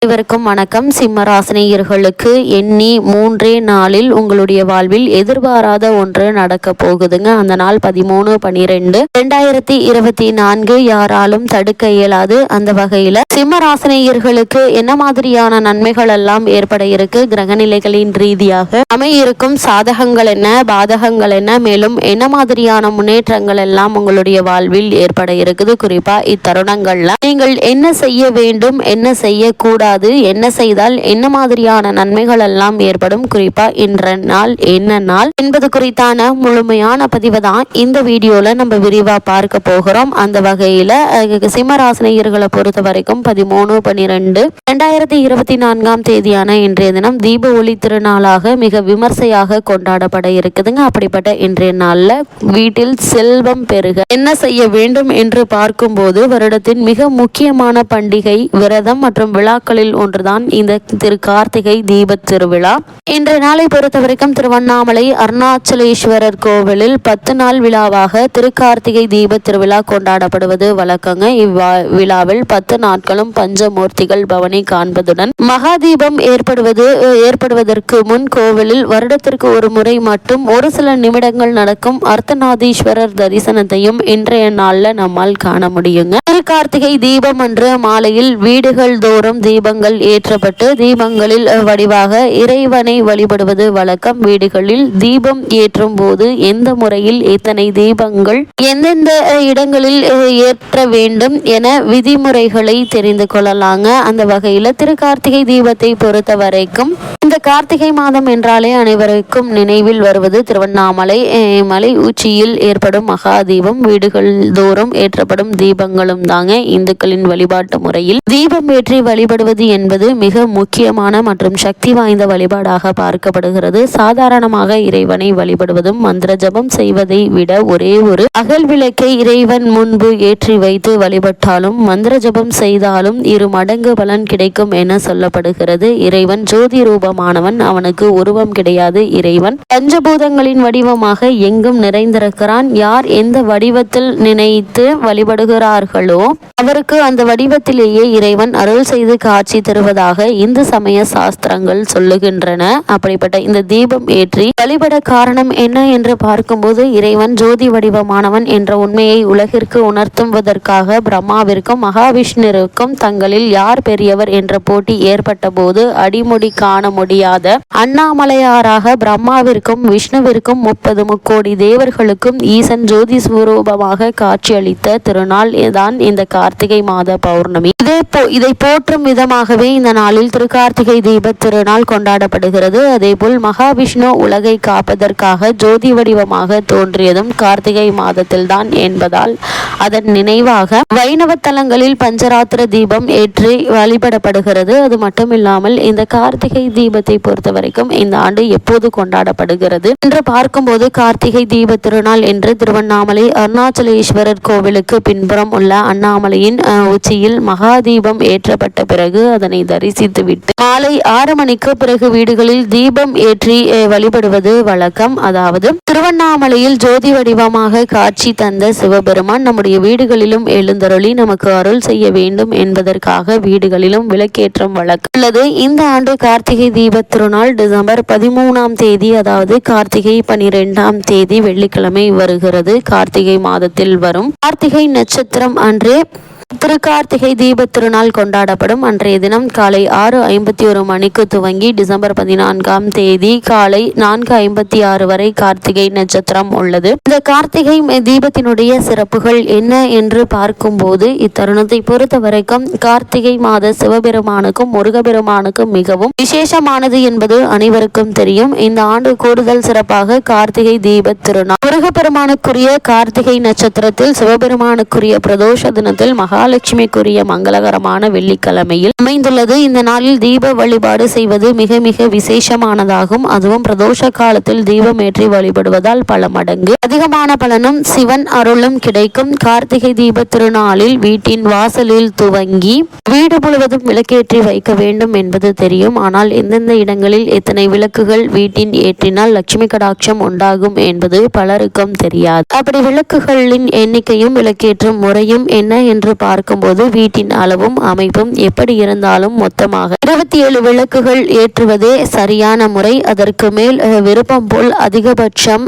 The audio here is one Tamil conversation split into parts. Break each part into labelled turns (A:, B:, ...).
A: அனைவருக்கும் வணக்கம். சிம்மராசினியர்களுக்கு எண்ணி 3 நாளில் உங்களுடைய வாழ்வில் எதிர்பாராத ஒன்று நடக்க போகுதுங்க. அந்த நாள் 13/12/2024 யாராலும் தடுக்க இயலாது. அந்த வகையில சிம்மராசினியர்களுக்கு என்ன மாதிரியான நன்மைகள் எல்லாம் ஏற்பட இருக்கு, கிரகநிலைகளின் ரீதியாக அமையிருக்கும் சாதகங்கள் என்ன, பாதகங்கள் என்ன, மேலும் என்ன மாதிரியான முன்னேற்றங்கள் எல்லாம் உங்களுடைய வாழ்வில் ஏற்பட இருக்குது, குறிப்பா இத்தருணங்கள்ல நீங்கள் என்ன செய்ய வேண்டும், என்ன செய்யக்கூடாது, என்ன செய்தால் என்ன மாதிரியான நன்மைகள் எல்லாம் ஏற்படும், குறிப்பா இன்ற நாள் என்ன நாள் என்பது குறித்தான முழுமையான பதிவை தான் இந்த வீடியோல நம்ம விரிவா பார்க்க போகிறோம். அந்த வகையில சிம்மராசினியர்களை பொறுத்த வரைக்கும் 13/12/2024 இன்றைய தினம் தீப ஒளி திருநாளாக மிக விமர்சையாக கொண்டாடப்பட இருக்குதுங்க. அப்படிப்பட்ட இன்றைய நாள்ல வீட்டில் செல்வம் பெருக என்ன செய்ய வேண்டும் என்று பார்க்கும்போது வருடத்தின் மிக முக்கியமான பண்டிகை, விரதம் மற்றும் விழாக்களில் ஒன்றுதான் இந்த திரு கார்த்திகை தீப திருவிழா. இன்றைய நாளை பொறுத்த வரைக்கும் திருவண்ணாமலை அருணாச்சலேஸ்வரர் கோவிலில் 10 நாள் விழாவாக திருக்கார்த்திகை தீப திருவிழா கொண்டாடப்படுவது வழக்கங்க. இவ்விழாவில் 10 நாட்களும் பஞ்சமூர்த்திகள் பவனி காண்பதுடன் மகா தீபம் ஏற்படுவதற்கு முன் கோவிலில் வருடத்திற்கு ஒரு முறை மட்டும் ஒரு சில நிமிடங்கள் நடக்கும் அர்த்தநாதீஸ்வரர் தரிசனத்தையும் இன்றைய நாள்ல நம்மால் காண முடியுங்க. திருக்கார்த்திகை தீபம் அன்று மாலையில் வீடுகள் தோறும் தீபங்கள் ஏற்றப்பட்டு தீபங்களில் வடிவாக இறைவனை வழிபடுவது வழக்கம். வீடுகளில் தீபம் ஏற்றும் போது எந்த முறையில் எத்தனை தீபங்கள் எந்தெந்த இடங்களில் ஏற்ற வேண்டும் என விதிமுறைகளை தெரிந்து கொள்ளலாங்க. அந்த வகையில திருக்கார்த்திகை தீபத்தை பொறுத்த வரைக்கும் இந்த கார்த்திகை மாதம் என்றாலே அனைவருக்கும் நினைவில் வருவது திருவண்ணாமலை மலை உச்சியில் ஏற்படும் மகா தீபம், வீடுகள் தோறும் ஏற்றப்படும் தீபங்களும் தாங்க. இந்துக்களின் வழிபாட்டு முறையில் தீபம் ஏற்றி வழிபடுவது என்பது மிக முக்கியமான மற்றும் சக்தி வாய்ந்த வழிபாடாக பார்க்கப்படுகிறது. சாதாரணமாக இறைவனை வழிபடுவதும் மந்திர ஜபம் செய்வதை விட ஒரே ஒரு அகல் விளக்கை இறைவன் முன்பு ஏற்றி வைத்து வழிபட்டாலும் மந்திர ஜபம் செய்தாலும் 2 மடங்கு பலன் கிடைக்கும் என சொல்லப்படுகிறது. இறைவன் ஜோதி ரூபமானவன், அவனுக்கு உருவம் கிடையாது. இறைவன் பஞ்சபூதங்களின் வடிவமாக எங்கும் நிறைந்திருக்கிறான். யார் எந்த வடிவத்தில் நினைத்து வழிபடுகிறார்களோ அவருக்கு அந்த வடிவத்திலேயே இறைவன் அருள் செய்து காட்சி தருவதாக இந்து சமய சாஸ்திரங்கள் சொல்லுகின்றன. அப்படிப்பட்ட இந்த தீபம் ஏற்றி வழிபட காரணம் என்ன என்று பார்க்கும்போது இறைவன் ஜோதி வடிவமானவன் என்ற உண்மையை உலகிற்கு உணர்த்துவதற்காக பிரம்மாவிற்கும் மகாவிஷ்ணுவிற்கும் தங்களில் யார் பெரியவர் என்ற போட்டி ஏற்பட்ட போது அடிமுடி காண முடியாத அண்ணாமலையாராக பிரம்மாவிற்கும் விஷ்ணுவிற்கும் 30 முக்கோடி தேவர்களுக்கும் ஈசன் ஜோதி ஸ்வரூபமாக காட்சியளித்த திருநாள் தான் இந்த கார்த்திகை மாத பௌர்ணமி. இதை போற்றும் விதமாகவே இந்த நாளில் திருக்கார்த்திகை தீப திருநாள் கொண்டாடப்படுகிறது. அதேபோல் மகாவிஷ்ணு உலகை காப்பதற்காக ஜோதி வடிவமாக தோன்றியதும் கார்த்திகை மாதத்தில் தான் என்பதால் அதன் நினைவாக வைணவ தலங்களில் பஞ்சராத்திர தீபம் ஏற்றி வழிபடப்படுகிறது. அது மட்டுமில்லாமல் இந்த கார்த்திகை தீபத்தை பொறுத்த வரைக்கும் இந்த ஆண்டு எப்போது கொண்டாடப்படுகிறது என்று பார்க்கும்போது கார்த்திகை தீப திருநாள் என்று திருவண்ணாமலை அருணாச்சலேஸ்வரர் கோவிலுக்கு பின்புறம் உள்ள அண்ணாமலையின் உச்சியில் மகா தீபம் ஏற்றப்பட்ட பிறகு அதனை தரிசித்துவிட்டு மாலை 6 மணிக்கு பிறகு வீடுகளில் தீபம் ஏற்றி வழிபடுவது வழக்கம். அதாவது திருவண்ணாமலையில் ஜோதி வடிவமாக காட்சி தந்த சிவபெருமான் நம்முடைய வீடுகளிலும் எழுந்தருளி நமக்கு அருள் செய்ய வேண்டும் என்பதற்காக வீடுகளிலும் விளக்கேற்றம் வழக்கம் உள்ளது. இந்த ஆண்டு கார்த்திகை தீப திருநாள் டிசம்பர் 13ஆம் தேதி, அதாவது கார்த்திகை 12ஆம் தேதி வெள்ளிக்கிழமை வருகிறது. கார்த்திகை மாதத்தில் வரும் கார்த்திகை நட்சத்திரம் அன்றே திருக்கார்த்திகை தீப திருநாள் கொண்டாடப்படும். அன்றைய தினம் காலை 6:51 மணிக்கு துவங்கி டிசம்பர் 14ஆம் தேதி காலை 4:56 வரை கார்த்திகை நட்சத்திரம் உள்ளது. இந்த கார்த்திகை தீபத்தினுடைய சிறப்புகள் என்ன என்று பார்க்கும்போது இத்தருணத்தை பொறுத்த வரைக்கும் கார்த்திகை மாத சிவபெருமானுக்கும் முருகபெருமானுக்கும் மிகவும் விசேஷமானது என்பது அனைவருக்கும் தெரியும். இந்த ஆண்டு கூடுதல் சிறப்பாக கார்த்திகை தீப திருநாள் முருகபெருமானுக்குரிய கார்த்திகை நட்சத்திரத்தில் சிவபெருமானுக்குரிய பிரதோஷ தினத்தில் மகாலட்சுமிக்குரிய மங்களகரமான வெள்ளிக்கிழமையில் அமைந்துள்ளது. இந்த நாளில் தீப வழிபாடு செய்வது மிக மிக விசேஷமானதாகும். அதுவும் பிரதோஷ காலத்தில் தீபம் ஏற்றி வழிபடுவதால் பல மடங்கு அதிகமான பலனும் சிவன் அருளும் கிடைக்கும். கார்த்திகை தீப திருநாளில் வீட்டின் வாசலில் துவங்கி வீடு முழுவதும் விளக்கேற்றி வைக்க வேண்டும் என்பது தெரியும். ஆனால் எந்தெந்த இடங்களில் எத்தனை விளக்குகள் வீட்டின் ஏற்றினால் லட்சுமி கடாட்சம் உண்டாகும் என்பது பலருக்கும் தெரியாது. அப்படி விளக்குகளின் எண்ணிக்கையும் விளக்கேற்றும் முறையும் என்ன என்று பார்க்கும்போது வீட்டின் அளவும் அமைப்பும் எப்படி இருந்தாலும் மொத்தமாக 27 விளக்குகள் ஏற்றுவதே சரியான முறை. அதற்கு மேல் விருப்பம் போல் அதிகபட்சம்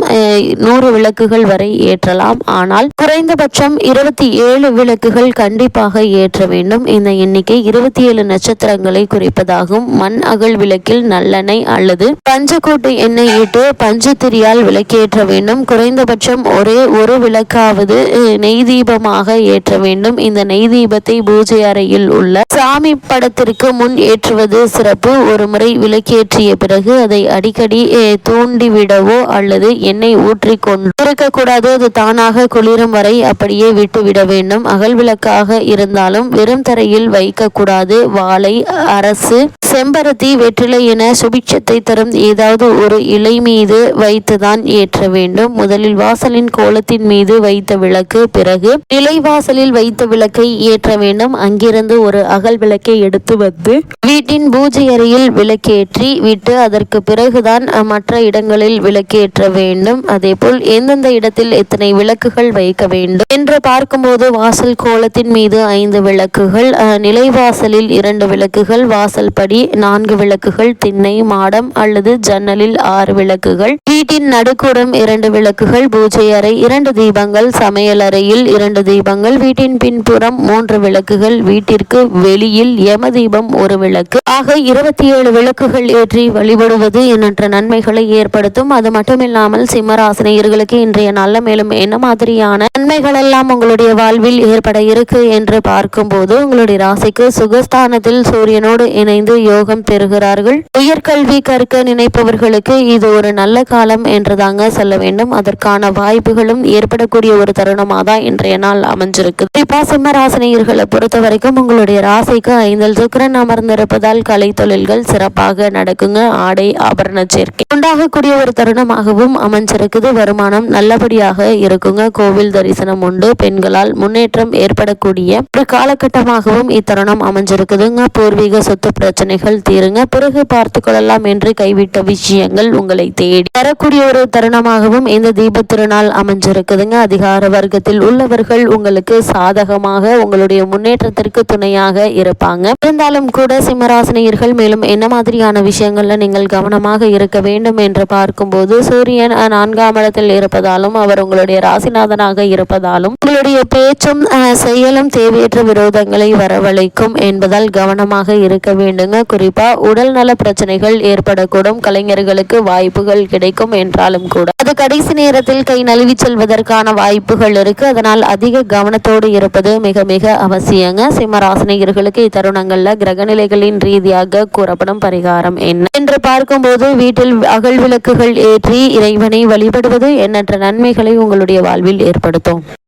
A: 100 விளக்குகள் வரை ஏற்றலாம். ஆனால் குறைந்தபட்சம் 27 விளக்குகள் கண்டிப்பாக ஏற்ற வேண்டும். இந்த எண்ணிக்கை 27 நட்சத்திரங்களை குறிப்பதாகும். மண் அகல் விளக்கில் நல்லெண்ணெய் அல்லது பஞ்சக்கூட்டு எண்ணெய் இட்டு பஞ்சத்திரியால் விளக்கேற்ற வேண்டும். குறைந்தபட்சம் ஒரே ஒரு விளக்காவது நெய் தீபமாக ஏற்ற வேண்டும். இந்த நெய் தீபத்தை பூஜை அறையில் உள்ள சாமி படத்திற்கு முன் ஏற்றுவது சிறப்பு. ஒரு முறை விளக்கேற்றிய பிறகு அதை அடிக்கடி தூண்டிவிடவோ அல்லது எண்ணெய் ஊற்றி கொண்டு இருக்கக்கூடாது. அது தானாக குளிரும் வரை அப்படியே விட்டுவிட வேண்டும். அகல் விளக்காக இருந்தாலும் வெறும் தரையில் வைக்கக்கூடாது. வாழை, அரசு, செம்பருத்தி, வெற்றிலை என சுபிட்சத்தை தரும் ஏதாவது ஒரு இலை மீது வைத்துதான் ஏற்ற வேண்டும். முதலில் வாசலின் கோலத்தின் மீது வைத்த விளக்கு, பிறகு நிலைவாசலில் வைத்த விளக்கை ஏற்ற வேண்டும். அங்கிருந்து ஒரு அகல் விளக்கை எடுத்து வந்து வீட்டின் பூஜை அறையில் விளக்கேற்றி விட்டு அதற்கு பிறகுதான் மற்ற இடங்களில் விளக்கேற்ற வேண்டும். அதேபோல் எந்தெந்த இடத்தில் எத்தனை விளக்குகள் வைக்க வேண்டும் என்று பார்க்கும்போது வாசல் கோலத்தின் மீது 5 விளக்குகள், நிலைவாசலில் 2 விளக்குகள், வாசல் படி 4 விளக்குகள், திண்ணை, மாடம் அல்லது ஜன்னலில் 6 விளக்குகள், வீட்டின் நடுக்கூடம் 2 விளக்குகள், பூஜை அறை 2 தீபங்கள், சமையல் அறையில் 2 தீபங்கள், வீட்டின் பின்புறம் 3 விளக்குகள், வீட்டிற்கு வெளியில் யம தீபம் 1 விளக்கு ஆக 27 விளக்குகள் ஏற்றி வழிபடுவது எண்ணற்ற நன்மைகளை ஏற்படுத்தும். அது மட்டுமில்லாமல் சிம்மராசினியர்களுக்கு இன்றைய நாள்ல மேலும் என்ன மாதிரியான நன்மைகள் எல்லாம் உங்களுடைய வாழ்வில் ஏற்பட இருக்கு என்று பார்க்கும்போது உங்களுடைய ராசிக்கு சுகஸ்தானத்தில் சூரியனோடு இணைந்து யோகம் பெறுகிறார்கள். உயர்கல்வி கற்க நினைப்பவர்களுக்கு இது ஒரு நல்ல காலம் என்றுதாங்க சொல்ல வேண்டும். அதற்கான வாய்ப்புகளும் ஏற்படக்கூடிய ஒரு தருணமாக தான் இன்றைய நாள் அமைஞ்சிருக்கு. குறிப்பா சிம்மராசினியர்களை பொறுத்த வரைக்கும் உங்களுடைய ராசிக்கு 5 சுக்கிரன் அமர்ந்திருப்பதால் கலை தொழில்கள் சிறப்பாக நடக்குங்க. ஆடை ஆபரண சேர்க்கை உண்டாகக்கூடிய ஒரு தருணமாகவும் அமைஞ்சிருக்குது. வருமானம் நல்லபடியாக இருக்குங்க. கோவில் தரிசனம் உண்டு. பெண்களால் முன்னேற்றம் ஏற்படக்கூடிய ஒரு காலகட்டமாகவும் இத்தருணம் அமைஞ்சிருக்குதுங்க. பூர்வீக சொத்து பிரச்சனைகள் தீருங்க. பிறகு பார்த்து கொள்ளலாம் என்று கைவிட்ட விஷயங்கள் உங்களை தேடி வரக்கூடிய ஒரு தருணமாகவும் இந்த தீப திருநாள் அமைஞ்சிருக்குதுங்க. அதிகார வர்க்கத்தில் உள்ளவர்கள் உங்களுக்கு சாதகமாக உங்களுடைய முன்னேற்றத்திற்கு துணையாக இருப்பாங்க. இருந்தாலும் கூட சிம்மராசினியர்கள் மேலும் என்ன மாதிரியான விஷயங்கள்ல நீங்கள் கவனமாக இருக்க வேண்டும் என்று பார்க்கும்போது சூரியன் 4ஆம் இடத்தில் இருப்பதாலும் அவர் உங்களுடைய ராசிநாதனாக இருப்பதாலும் உங்களுடைய பேச்சும் செயலும் தேவையற்ற விரோதங்களை வரவழைக்கும் என்பதால் கவனமாக இருக்க வேண்டுங்க. குறிப்பா உடல் நல பிரச்சனைகள் ஏற்படக்கூடும். கலைஞர்களுக்கு வாய்ப்புகள் கிடைக்கும் என்றாலும் கூட அது கடைசி நேரத்தில் கை நழுவி செல்வதற்கான வாய்ப்புகள் இருக்கு. அதனால் அதிக கவனத்தோடு இருப்பது மிக மிக அவசியங்க. சிம்மராசினியர்களுக்கு இத்தருணங்கள்ல கிரகநிலைகளின் ரீதியாக கூறப்படும் பரிகாரம் என்ன என்று பார்க்கும்போது வீட்டில் அகல் விளக்குகள் ஏற்றி இறைவனை வழிபடுவது எண்ணற்ற நன்மைகளை உங்களுடைய வாழ்வில் ஏற்படுத்தும்.